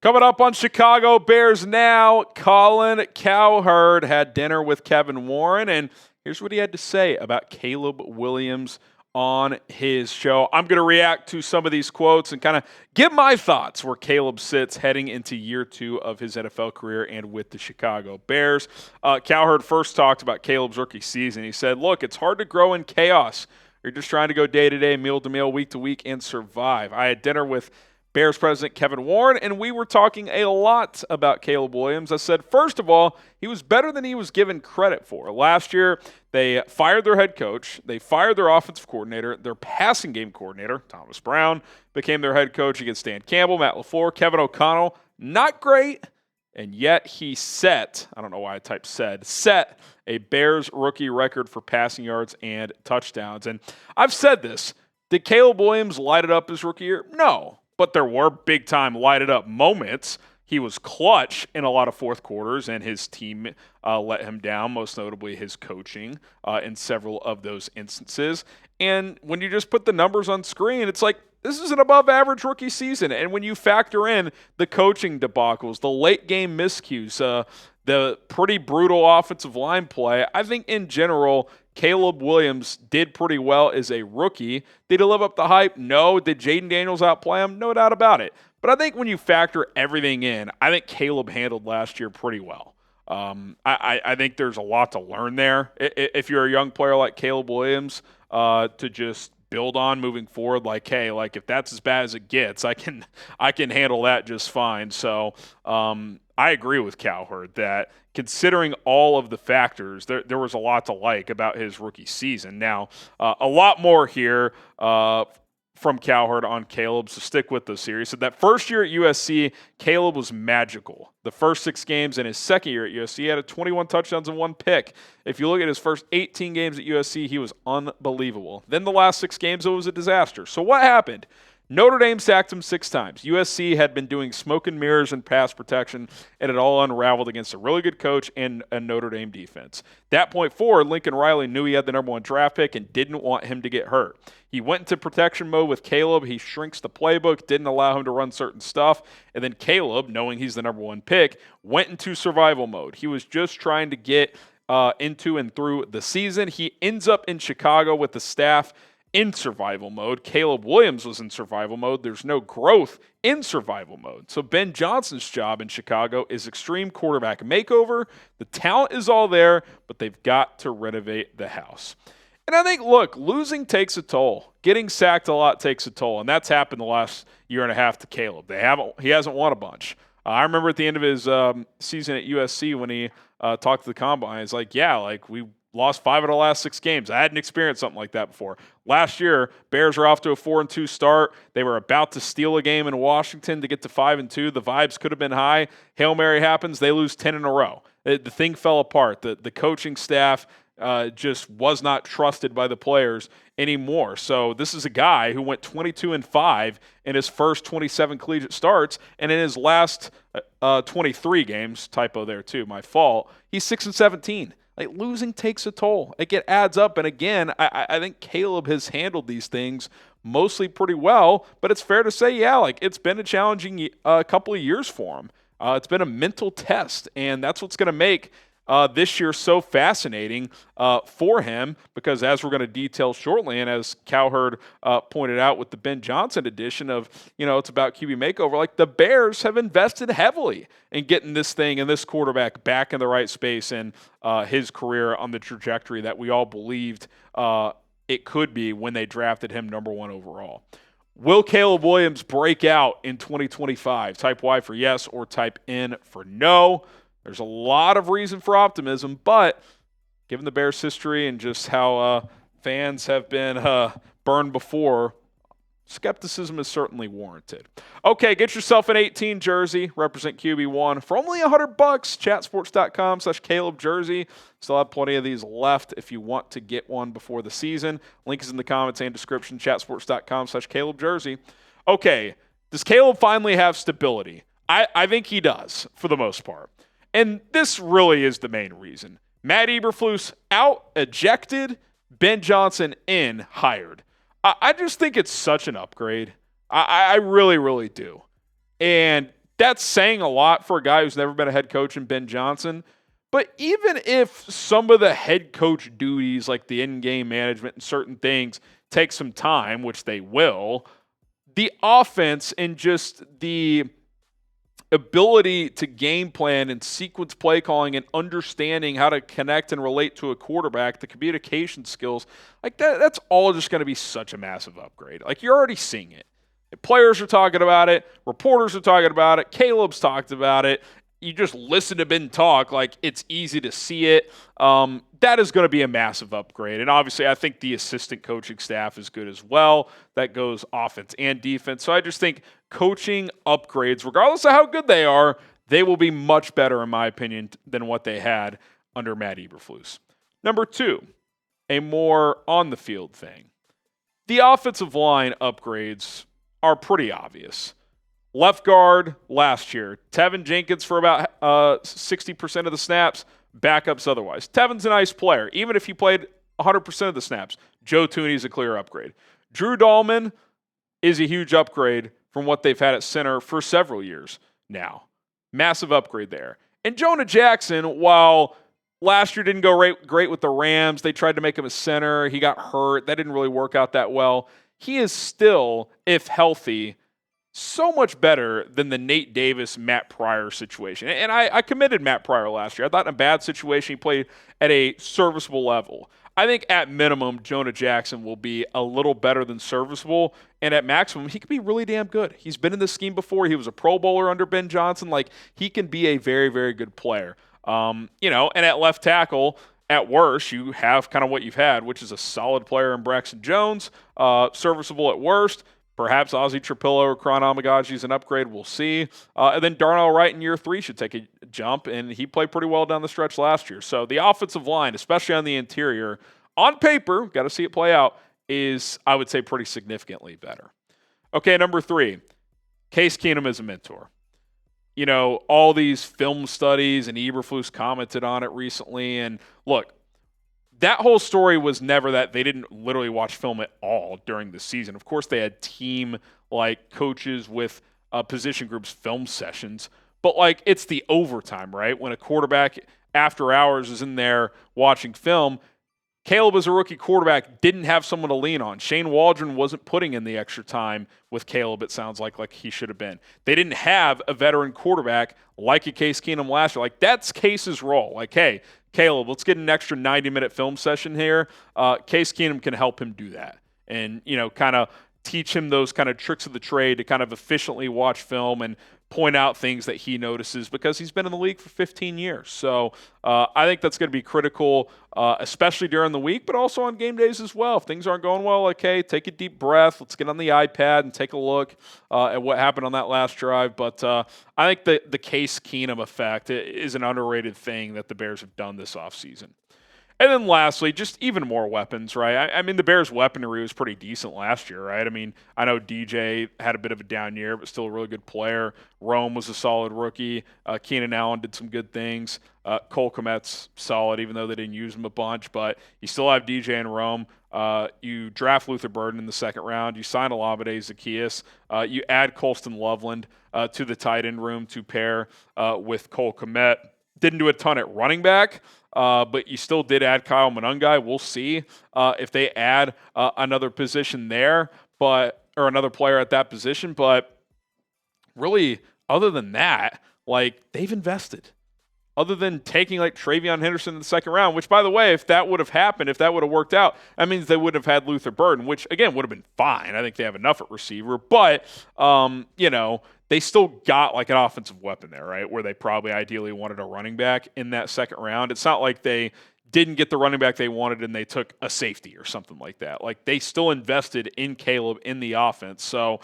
Coming up on Chicago Bears Now, Colin Cowherd had dinner with Kevin Warren, and here's what he had to say about Caleb Williams on his show. I'm going to react to some of these quotes and kind of give my thoughts where Caleb sits heading into year 2 of his NFL career and with the Chicago Bears. Cowherd first talked about Caleb's rookie season. He said, look, it's hard to grow in chaos. You're just trying to go day-to-day, meal-to-meal, week-to-week, and survive. I had dinner with Bears president Kevin Warren, and we were talking a lot about Caleb Williams. I said, first of all, he was better than he was given credit for. Last year, they fired their head coach. They fired their offensive coordinator. Their passing game coordinator, Thomas Brown, became their head coach against Dan Campbell, Matt LaFleur, Kevin O'Connell. Not great, and yet he set a Bears rookie record for passing yards and touchdowns. And I've said this. Did Caleb Williams light it up his rookie year? No. But there were big-time lighted-up moments. He was clutch in a lot of fourth quarters, and his team let him down, most notably his coaching in several of those instances. And when you just put the numbers on screen, it's like, this is an above-average rookie season. And when you factor in the coaching debacles, the late-game miscues, the pretty brutal offensive line play, I think in general, Caleb Williams did pretty well as a rookie. Did he live up to hype? No. Did Jaden Daniels outplay him? No doubt about it. But I think when you factor everything in, I think Caleb handled last year pretty well. I think there's a lot to learn there. If you're a young player like Caleb Williams, to just build on moving forward, like, hey, like if that's as bad as it gets, I can handle that just fine. So I agree with Cowherd that considering all of the factors, there was a lot to like about his rookie season. Now, a lot more here from Cowherd on Caleb, so stick with us here. He said that first year at USC, Caleb was magical. The first 6 games in his second year at USC, he had 21 touchdowns and 1 pick. If you look at his first 18 games at USC, he was unbelievable. Then the last 6 games, it was a disaster. So what happened? Notre Dame sacked him 6 times. USC had been doing smoke and mirrors and pass protection, and it all unraveled against a really good coach and a Notre Dame defense. That point forward, Lincoln Riley knew he had the number 1 draft pick and didn't want him to get hurt. He went into protection mode with Caleb. He shrinks the playbook, didn't allow him to run certain stuff. And then Caleb, knowing he's the number 1 pick, went into survival mode. He was just trying to get into and through the season. He ends up in Chicago with the staff in survival mode. Caleb Williams was in survival mode. There's no growth in survival mode. So Ben Johnson's job in Chicago is extreme quarterback makeover. The talent is all there, but they've got to renovate the house. And I think, look, losing takes a toll. Getting sacked a lot takes a toll, and that's happened the last year and a half to Caleb. He hasn't won a bunch. I remember at the end of his season at USC when he talked to the combine, he's like, yeah, like we lost 5 of the last 6 games. I hadn't experienced something like that before. Last year, Bears were off to a 4-2 start. They were about to steal a game in Washington to get to 5-2. The vibes could have been high. Hail Mary happens. They lose 10 in a row. The thing fell apart. The coaching staff just was not trusted by the players anymore. So this is a guy who went 22-5 in his first 27 collegiate starts, and in his last 23 games, typo there too, my fault, he's 6-17. Like, losing takes a toll. It adds up. And again, I think Caleb has handled these things mostly pretty well, but it's fair to say, yeah, like it's been a challenging couple of years for him. It's been a mental test, and that's what's going to make this year so fascinating for him, because as we're going to detail shortly, and as Cowherd pointed out with the Ben Johnson edition of, it's about QB makeover, like the Bears have invested heavily in getting this thing and this quarterback back in the right space and his career on the trajectory that we all believed it could be when they drafted him number 1 overall. Will Caleb Williams break out in 2025? Type Y for yes or type N for no. There's a lot of reason for optimism, but given the Bears' history and just how fans have been burned before, skepticism is certainly warranted. Okay, get yourself an 18 jersey, represent QB1 for only $100. Chatsports.com/Caleb jersey. Still have plenty of these left if you want to get one before the season. Link is in the comments and description. Chatsports.com/Caleb jersey. Okay, does Caleb finally have stability? I think he does for the most part. And this really is the main reason. Matt Eberflus out, ejected, Ben Johnson in, hired. I just think it's such an upgrade. I really, really do. And That's saying a lot for a guy who's never been a head coach in Ben Johnson. But even if some of the head coach duties, like the in-game management and certain things, take some time, which they will, the offense and just the ability to game plan and sequence play calling and understanding how to connect and relate to a quarterback, the communication skills, like that's all just going to be such a massive upgrade. Like, you're already seeing it. Players are talking about it. Reporters are talking about it. Caleb's talked about it. You just listen to Ben talk, like, it's easy to see it. That is going to be a massive upgrade. And obviously, I think the assistant coaching staff is good as well. That goes offense and defense. So I just think coaching upgrades, regardless of how good they are, they will be much better, in my opinion, than what they had under Matt Eberflus. Number 2, a more on-the-field thing. The offensive line upgrades are pretty obvious. Left guard last year, Tevin Jenkins for about 60% of the snaps, backups otherwise. Tevin's a nice player, even if he played 100% of the snaps. Joe Thuney's a clear upgrade. Drew Dahlman is a huge upgrade from what they've had at center for several years now. Massive upgrade there. And Jonah Jackson, while last year didn't go great with the Rams, they tried to make him a center. He got hurt. That didn't really work out that well. He is still, if healthy, so much better than the Nate Davis, Matt Pryor situation. And I committed Matt Pryor last year. I thought in a bad situation he played at a serviceable level. I think at minimum, Jonah Jackson will be a little better than serviceable. And at maximum, he could be really damn good. He's been in this scheme before. He was a Pro Bowler under Ben Johnson. Like, he can be a very, very good player. And at left tackle, at worst, you have kind of what you've had, which is a solid player in Braxton Jones, serviceable at worst. Perhaps Ozzie Trapillo or Kron Amagaji is an upgrade. We'll see. And then Darnell Wright in year 3 should take a jump, and he played pretty well down the stretch last year. So the offensive line, especially on the interior, on paper, got to see it play out, is, I would say, pretty significantly better. Okay, number 3, Case Keenum is a mentor. All these film studies, and Eberflus commented on it recently. And look, that whole story was never that they didn't literally watch film at all during the season. Of course, they had team coaches with position groups film sessions, but it's the overtime, right? When a quarterback after hours is in there watching film. Caleb, as a rookie quarterback, didn't have someone to lean on. Shane Waldron wasn't putting in the extra time with Caleb, it sounds like he should have been. They didn't have a veteran quarterback like a Case Keenum last year. That's Case's role. Hey, Caleb, let's get an extra 90-minute film session here. Case Keenum can help him do that and, kind of teach him those kind of tricks of the trade to kind of efficiently watch film and point out things that he notices because he's been in the league for 15 years. So I think that's going to be critical, especially during the week, but also on game days as well. If things aren't going well, hey, take a deep breath. Let's get on the iPad and take a look at what happened on that last drive. But I think the Case Keenum effect is an underrated thing that the Bears have done this offseason. And then lastly, just even more weapons, right? I mean, the Bears' weaponry was pretty decent last year, right? I mean, I know DJ had a bit of a down year, but still a really good player. Rome was a solid rookie. Keenan Allen did some good things. Cole Kmet's solid, even though they didn't use him a bunch. But you still have DJ and Rome. You draft Luther Burden in the second round. You sign Olamide Zaccheaus. You add Colston Loveland to the tight end room to pair with Cole Kmet. Didn't do a ton at running back. But you still did add Kyle Monungai. We'll see if they add another position there, or another player at that position. But really, other than that, they've invested. Other than taking Travion Henderson in the second round, which, by the way, if that would have happened, if that would have worked out, that means they wouldn't have had Luther Burden, which, again, would have been fine. I think they have enough at receiver. But, they still got an offensive weapon there, right, where they probably ideally wanted a running back in that second round. It's not like they didn't get the running back they wanted and they took a safety or something like that. They still invested in Caleb in the offense. So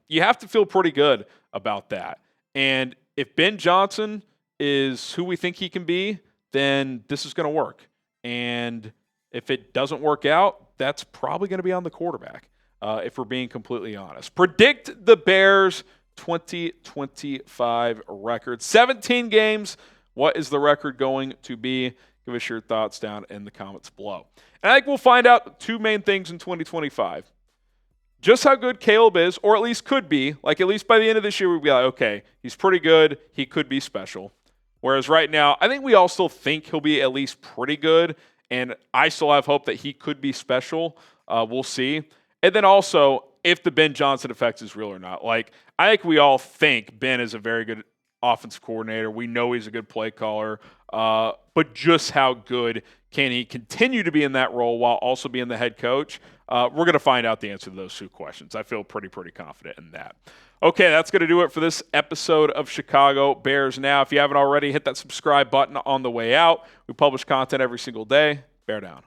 you have to feel pretty good about that. And if Ben Johnson is who we think he can be, then this is going to work. And if it doesn't work out, that's probably going to be on the quarterback, if we're being completely honest. Predict the Bears' 2025 record. 17 games. What is the record going to be? Give us your thoughts down in the comments below. And I think we'll find out two main things in 2025. just how good Caleb is, or at least could be. Like, at least by the end of this year, we'd be like, okay, he's pretty good. He could be special. Whereas right now, I think we all still think he'll be at least pretty good, and I still have hope that he could be special. We'll see. And then also, if the Ben Johnson effect is real or not. Like, I think we all think Ben is a very good offensive coordinator. We know he's a good play caller. But just how good can he continue to be in that role while also being the head coach? We're going to find out the answer to those two questions. I feel pretty confident in that. Okay, that's going to do it for this episode of Chicago Bears Now. If you haven't already, hit that subscribe button on the way out. We publish content every single day. Bear down.